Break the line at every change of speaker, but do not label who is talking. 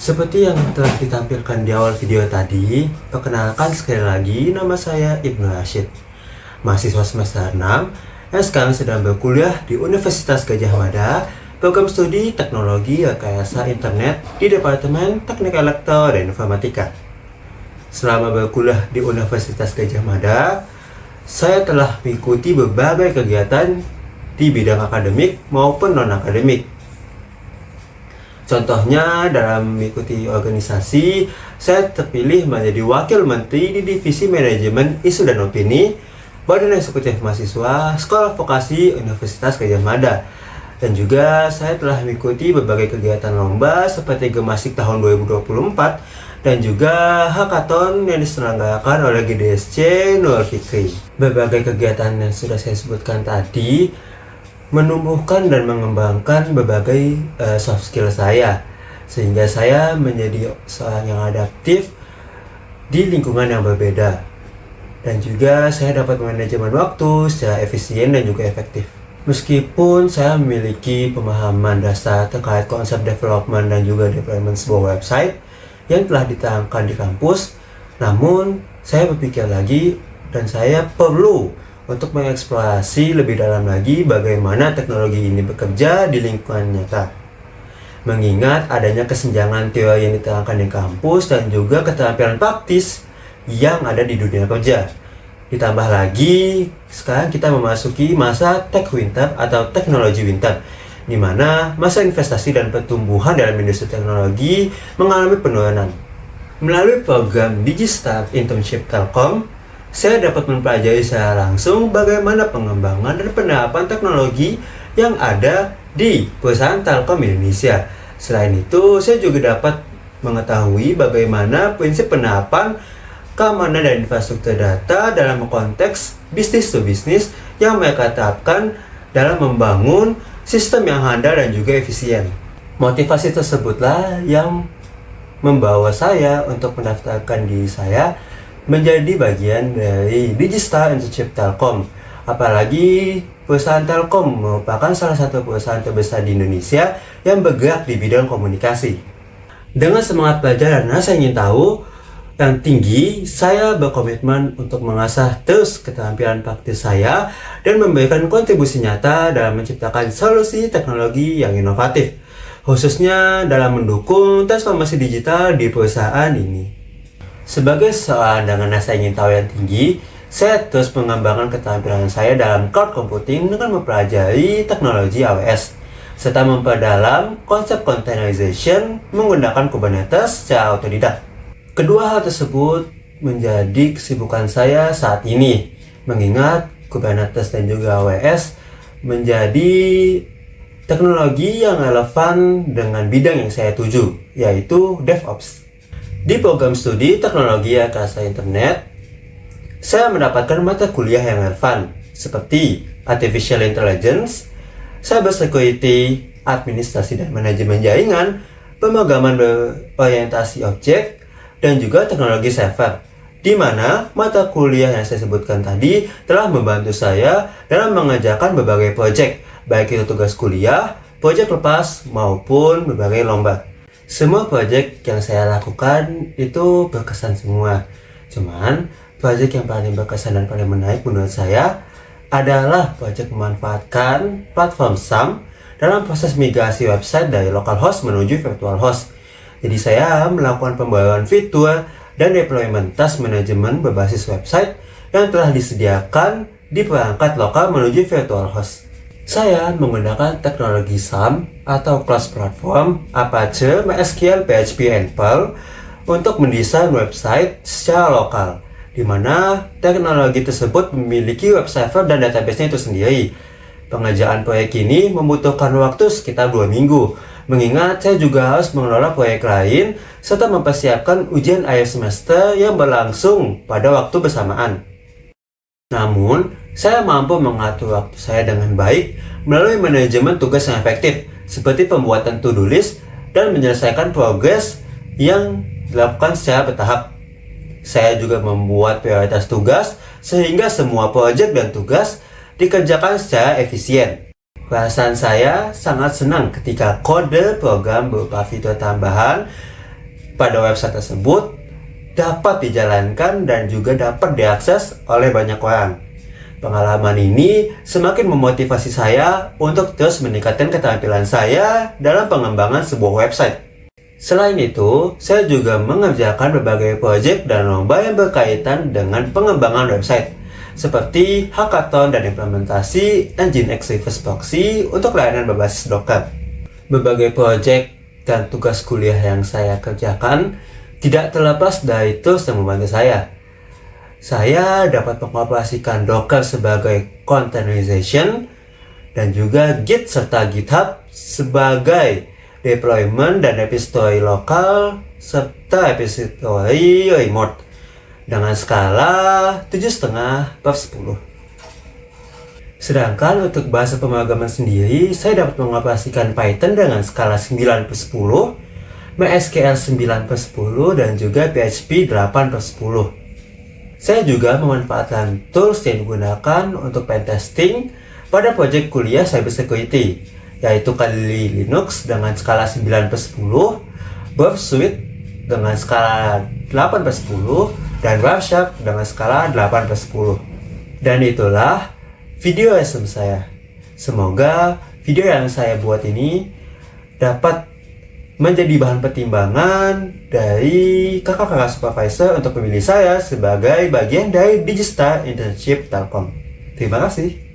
Seperti yang telah ditampilkan di awal video tadi, perkenalkan sekali lagi nama saya Ibnu Rashid, mahasiswa semester 6 yang sekarang sedang berkuliah di Universitas Gadjah Mada, program studi Teknologi Rekayasa Internet di Departemen Teknik Elektro dan Informatika. Selama berkuliah di Universitas Gadjah Mada, saya telah mengikuti berbagai kegiatan di bidang akademik maupun non-akademik. Contohnya, dalam mengikuti organisasi, saya terpilih menjadi Wakil Menteri di Divisi Manajemen Isu dan Opini Badan Eksekutif Mahasiswa Sekolah Vokasi Universitas Gadjah Mada. Dan juga saya telah mengikuti berbagai kegiatan lomba seperti Gemasik tahun 2024 dan juga hackathon yang diselenggarakan oleh GDSC Nurul Fikri. Berbagai kegiatan yang sudah saya sebutkan tadi menumbuhkan dan mengembangkan berbagai soft skill saya, sehingga saya menjadi seorang yang adaptif di lingkungan yang berbeda, dan juga saya dapat manajemen waktu secara efisien dan juga efektif. Meskipun saya memiliki pemahaman dasar terkait konsep development dan juga deployment sebuah website yang telah diterangkan di kampus, namun saya berpikir lagi dan saya perlu untuk mengeksplorasi lebih dalam lagi bagaimana teknologi ini bekerja di lingkungan nyata. Mengingat adanya kesenjangan teori yang diterangkan di kampus dan juga keterampilan praktis yang ada di dunia kerja. Ditambah lagi, sekarang kita memasuki masa tech winter atau teknologi winter, di mana masa investasi dan pertumbuhan dalam industri teknologi mengalami penurunan. Melalui program Digistar Internship Telkom, saya dapat mempelajari secara langsung bagaimana pengembangan dan penerapan teknologi yang ada di perusahaan Telkom Indonesia. Selain itu, saya juga dapat mengetahui bagaimana prinsip penerapan keamanan dan infrastruktur data dalam konteks bisnis to bisnis yang mereka terapkan dalam membangun sistem yang handal dan juga efisien. Motivasi tersebutlah yang membawa saya untuk mendaftarkan diri saya menjadi bagian dari Digistar Internship Telkom. Apalagi perusahaan Telkom merupakan salah satu perusahaan terbesar di Indonesia yang bergerak di bidang komunikasi. Dengan semangat belajar dan rasa ingin tahu yang tinggi, saya berkomitmen untuk mengasah terus keterampilan praktis saya dan memberikan kontribusi nyata dalam menciptakan solusi teknologi yang inovatif, khususnya dalam mendukung transformasi digital di perusahaan ini. Sebagai seorang dengan rasa ingin tahu yang tinggi, saya terus mengembangkan keterampilan saya dalam cloud computing dengan mempelajari teknologi AWS, serta memperdalam konsep containerization menggunakan Kubernetes secara otodidak. Kedua hal tersebut menjadi kesibukan saya saat ini, mengingat Kubernetes dan juga AWS menjadi teknologi yang relevan dengan bidang yang saya tuju, yaitu DevOps. Di program studi Teknologi Rekayasa Internet, saya mendapatkan mata kuliah yang relevan seperti Artificial Intelligence, Cyber Security, Administrasi dan Manajemen Jaringan, Pemrograman berorientasi objek, dan juga Teknologi Server, di mana mata kuliah yang saya sebutkan tadi telah membantu saya dalam mengerjakan berbagai proyek, baik itu tugas kuliah, proyek lepas, maupun berbagai lomba. Semua proyek yang saya lakukan itu berkesan semua. Cuman, proyek yang paling berkesan dan paling menarik menurut saya adalah proyek memanfaatkan platform SAM dalam proses migrasi website dari localhost menuju virtual host. Jadi saya melakukan pembaruan fitur dan deployment task manajemen berbasis website yang telah disediakan di perangkat lokal menuju virtual host. Saya menggunakan teknologi SAM atau Cross Platform, Apache, MySQL, PHP, and Perl untuk mendesain website secara lokal, di mana teknologi tersebut memiliki web server dan database-nya itu sendiri. Pengerjaan proyek ini membutuhkan waktu sekitar 2 minggu, mengingat saya juga harus mengelola proyek lain serta mempersiapkan ujian akhir semester yang berlangsung pada waktu bersamaan. Namun, saya mampu mengatur waktu saya dengan baik melalui manajemen tugas yang efektif, seperti pembuatan to-do list dan menyelesaikan progres yang dilakukan secara bertahap. Saya juga membuat prioritas tugas sehingga semua proyek dan tugas dikerjakan secara efisien. Perasaan saya sangat senang ketika kode program berupa fitur tambahan pada website tersebut dapat dijalankan dan juga dapat diakses oleh banyak orang. Pengalaman ini semakin memotivasi saya untuk terus meningkatkan keterampilan saya dalam pengembangan sebuah website. Selain itu, saya juga mengerjakan berbagai proyek dan lomba yang berkaitan dengan pengembangan website, seperti hackathon dan implementasi Nginx Reverse Proxy untuk layanan berbasis Docker. Berbagai proyek dan tugas kuliah yang saya kerjakan tidak terlepas dari tools yang membantu saya. Saya dapat mengoperasikan Docker sebagai containerization dan juga Git serta GitHub sebagai deployment dan repository lokal serta repository remote dengan skala 7,5/10. Sedangkan untuk bahasa pemrograman sendiri, saya dapat mengoperasikan Python dengan skala 9/10, MySQL 9/10, dan juga PHP 8/10. Saya juga memanfaatkan tools yang digunakan untuk pentesting pada proyek kuliah cybersecurity, yaitu Kali Linux dengan skala 9/10, Burp Suite dengan skala 8/10, dan Wireshark dengan skala 8/10. Dan itulah video lesson saya. Semoga video yang saya buat ini dapat menjadi bahan pertimbangan dari kakak-kakak supervisor untuk memilih saya sebagai bagian dari Digistar Internship Telkom. Terima kasih.